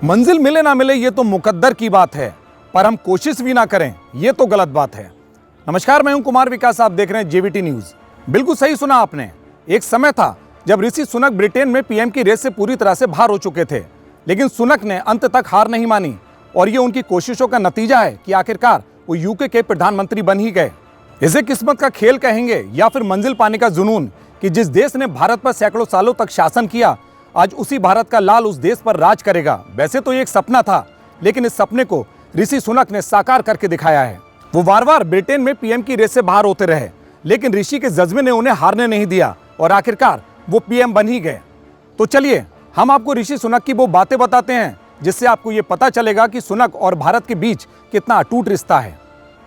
मंजिल मिले ना मिले ये तो मुकद्दर की बात है, पर हम कोशिश भी ना करें ये तो गलत बात है। नमस्कार, मैं हूं कुमार विकास, आप देख रहे हैं जेवीटी न्यूज। बिल्कुल सही सुना आपने। एक समय था जब ऋषि सुनक ब्रिटेन में पीएम की रेस से पूरी तरह से बाहर हो चुके थे, लेकिन सुनक ने अंत तक हार नहीं मानी और ये उनकी कोशिशों का नतीजा है कि आखिरकार वो यूके के प्रधानमंत्री बन ही गए। इसे किस्मत का खेल कहेंगे या फिर मंजिल पाने का जुनून कि जिस देश ने भारत पर सैकड़ों सालों तक शासन किया, आज उसी भारत का लाल उस देश पर राज करेगा। वैसे तो ये एक सपना था, लेकिन इस सपने को ऋषि सुनक ने साकार करके दिखाया है। वो बार बार ब्रिटेन में पीएम की रेस से बाहर होते रहे, लेकिन ऋषि के जज्बे ने उन्हें हारने नहीं दिया और आखिरकार वो पीएम बन ही गए। तो चलिए हम आपको ऋषि सुनक की वो बातें बताते हैं जिससे आपको ये पता चलेगा कि सुनक और भारत के बीच कितना अटूट रिश्ता है।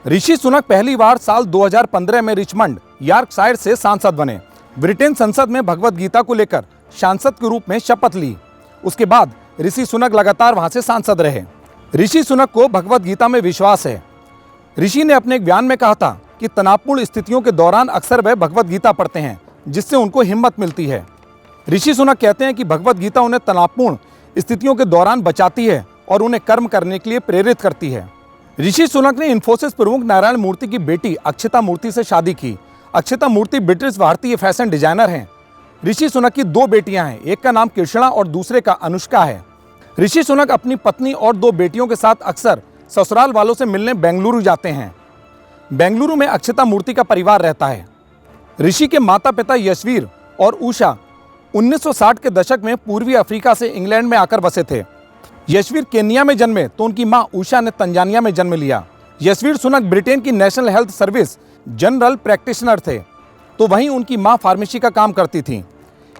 ऋषि सुनक पहली बार साल 2015 में रिचमंड, यॉर्कशायर से सांसद बने। ब्रिटेन संसद में भगवत गीता को लेकर सांसद के रूप में शपथ ली। उसके बाद ऋषि सुनक लगातार वहां से सांसद रहे। ऋषि सुनक को भगवत गीता में विश्वास है। ऋषि ने अपने एक बयान में कहा था कि तनावपूर्ण स्थितियों के दौरान अक्सर वह भगवत गीता पढ़ते हैं, जिससे उनको हिम्मत मिलती है। ऋषि सुनक कहते हैं कि भगवत गीता उन्हें तनावपूर्ण स्थितियों के दौरान बचाती है और उन्हें कर्म करने के लिए प्रेरित करती है। ऋषि सुनक ने इन्फोसिस प्रमुख नारायण मूर्ति की बेटी अक्षता मूर्ति से शादी की। अक्षता मूर्ति ब्रिटिश भारतीय फैशन डिजाइनर हैं। ऋषि सुनक की दो बेटियां हैं, एक का नाम कृष्णा और दूसरे का अनुष्का है। ऋषि सुनक अपनी पत्नी और दो बेटियों के साथ अक्सर ससुराल वालों से मिलने बेंगलुरु जाते हैं। बेंगलुरु में अक्षता मूर्ति का परिवार रहता है। ऋषि के माता पिता यशवीर और उषा 1960 के दशक में पूर्वी अफ्रीका से इंग्लैंड में आकर बसे थे। यशवीर केन्या में जन्मे तो उनकी मां उषा ने तंजानिया में जन्म लिया। यशवीर सुनक ब्रिटेन की national health service general practitioner थे, तो वहीं उनकी मां फार्मेसी का काम करती थी।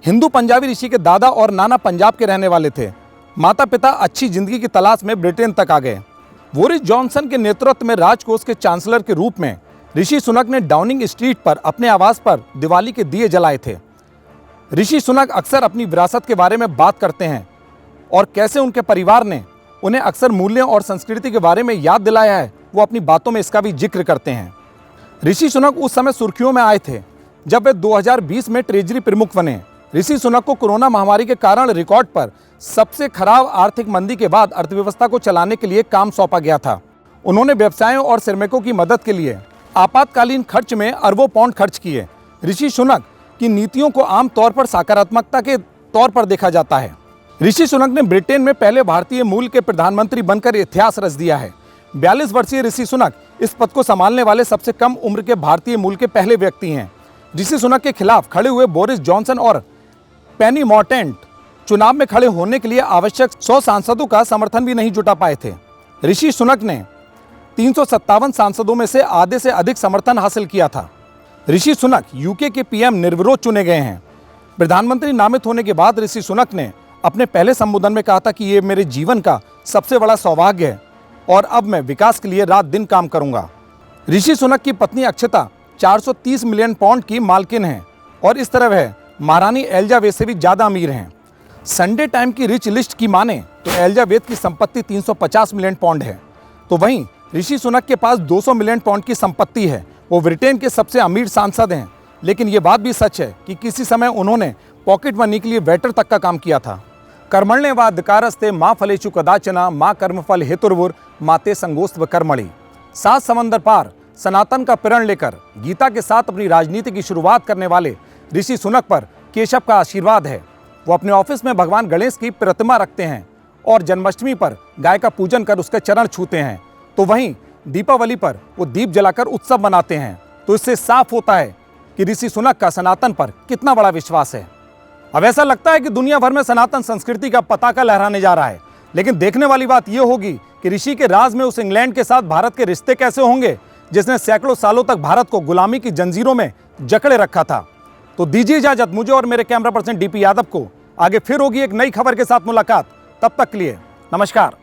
हिंदू पंजाबी ऋषि के दादा और नाना पंजाब के रहने वाले थे। माता पिता अच्छी जिंदगी की तलाश में ब्रिटेन तक आ गए। बोरिस जॉनसन के नेतृत्व में राजकोष के चांसलर के रूप में ऋषि सुनक ने डाउनिंग स्ट्रीट पर अपने आवास पर दिवाली के दिए जलाए थे। ऋषि सुनक अक्सर अपनी विरासत के बारे में बात करते हैं और कैसे उनके परिवार ने उन्हें अक्सर मूल्यों और संस्कृति के बारे में याद दिलाया है, वो अपनी बातों में इसका भी जिक्र करते हैं। ऋषि सुनक उस समय सुर्खियों में आए थे जब वे 2020 में ट्रेजरी प्रमुख बने। ऋषि सुनक को कोरोना महामारी के कारण रिकॉर्ड पर सबसे खराब आर्थिक मंदी के बाद अर्थव्यवस्था को चलाने के लिए काम सौंपा गया था। उन्होंने व्यवसायों और श्रमिकों की मदद के लिए आपातकालीन खर्च में अरबों पाउंड खर्च किए। ऋषि सुनक की नीतियों को आमतौर पर सकारात्मकता के तौर पर देखा जाता है। ऋषि सुनक ने ब्रिटेन में पहले भारतीय मूल के प्रधानमंत्री बनकर इतिहास रच दिया है। 42 वर्षीय ऋषि सुनक इस पद को संभालने वाले सबसे कम उम्र के भारतीय मूल के पहले व्यक्ति हैं। ऋषि सुनक के खिलाफ खड़े हुए बोरिस जॉनसन और पेनी मॉर्टेंट चुनाव में खड़े होने के लिए आवश्यक 100 सांसदों का समर्थन भी नहीं जुटा पाए थे। ऋषि सुनक ने 357 सांसदों में से आधे से अधिक समर्थन हासिल किया था। ऋषि सुनक यूके के पीएम निर्विरोध चुने गए हैं। प्रधानमंत्री नामित होने के बाद ऋषि सुनक ने अपने पहले संबोधन में कहा था कि ये मेरे जीवन का सबसे बड़ा सौभाग्य है और अब मैं विकास के लिए रात दिन काम करूंगा। ऋषि सुनक की पत्नी अक्षता 430 मिलियन पाउंड की मालकिन है और इस तरह वह महारानी एलिजाबेथ से भी ज्यादा अमीर हैं। संडे टाइम की रिच लिस्ट की माने तो एलिजाबेथ की संपत्ति 350 मिलियन पाउंड है, तो वहीं ऋषि सुनक के पास 200 मिलियन पाउंड की संपत्ति है। वो ब्रिटेन के सबसे अमीर सांसद हैं, लेकिन ये बात भी सच है कि किसी समय उन्होंने पॉकेट मनी के लिए वेटर तक का काम किया था। कर्मण्येवाधिकारस्ते माँ फलेषु कदाचन माँ कर्मफल हेतुर्वुर माते संगोस्त्व कर्मणि। 7 समंदर पार सनातन का प्रण लेकर गीता के साथ अपनी राजनीति की शुरुआत करने वाले ऋषि सुनक पर केशव का आशीर्वाद है। वो अपने ऑफिस में भगवान गणेश की प्रतिमा रखते हैं और जन्माष्टमी पर गाय का पूजन कर उसके चरण छूते हैं, तो वहीं दीपावली पर वो दीप जलाकर उत्सव मनाते हैं। तो इससे साफ होता है कि ऋषि सुनक का सनातन पर कितना बड़ा विश्वास है। अब ऐसा लगता है कि दुनिया भर में सनातन संस्कृति का पताका लहराने जा रहा है, लेकिन देखने वाली बात यह होगी कि ऋषि के राज में उस इंग्लैंड के साथ भारत के रिश्ते कैसे होंगे जिसने सैकड़ों सालों तक भारत को गुलामी की जंजीरों में जकड़े रखा था। तो दीजिए इजाजत मुझे और मेरे कैमरा पर्सन डीपी यादव को। आगे फिर होगी एक नई खबर के साथ मुलाकात। तब तक के लिए नमस्कार।